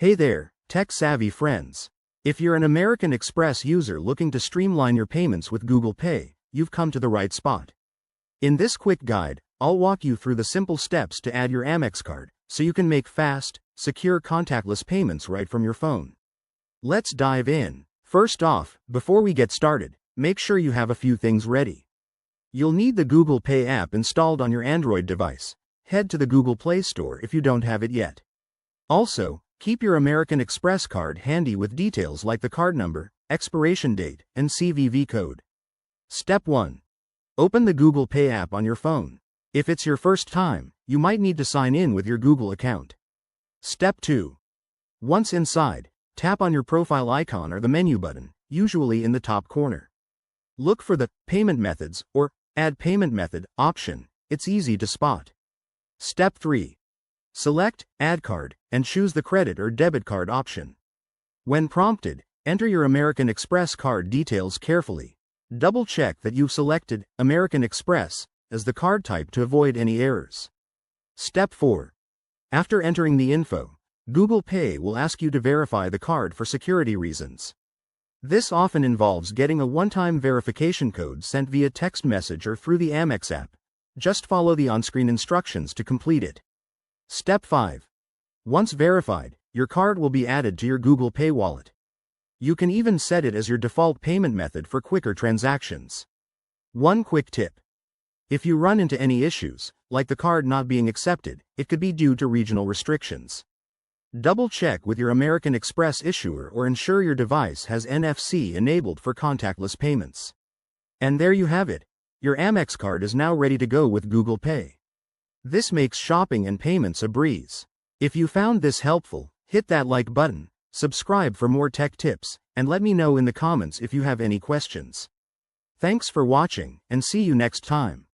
Hey there, tech-savvy friends. If you're an American Express user looking to streamline your payments with Google Pay, you've come to the right spot. In this quick guide, I'll walk you through the simple steps to add your Amex card, so you can make fast, secure contactless payments right from your phone. Let's dive in. First off, before we get started, make sure you have a few things ready. You'll need the Google Pay app installed on your Android device. Head to the Google Play Store if you don't have it yet. Also, keep your American Express card handy with details like the card number, expiration date, and CVV code. Step 1. Open the Google Pay app on your phone. If it's your first time, you might need to sign in with your Google account. Step 2. Once inside, tap on your profile icon or the menu button, usually in the top corner. Look for the Payment Methods or Add Payment Method option. It's easy to spot. Step 3. Select Add Card and choose the credit or debit card option. When prompted, enter your American Express card details carefully. Double-check that you've selected American Express as the card type to avoid any errors. Step 4. After entering the info, Google Pay will ask you to verify the card for security reasons. This often involves getting a one-time verification code sent via text message or through the Amex app. Just follow the on-screen instructions to complete it. Step 5. Once verified, your card will be added to your Google Pay wallet. You can even set it as your default payment method for quicker transactions. One quick tip. If you run into any issues, like the card not being accepted, it could be due to regional restrictions. Double-check with your American Express issuer or ensure your device has NFC enabled for contactless payments. And there you have it. Your Amex card is now ready to go with Google Pay. This makes shopping and payments a breeze. If you found this helpful, hit that like button, subscribe for more tech tips, and let me know in the comments if you have any questions. Thanks for watching, and see you next time.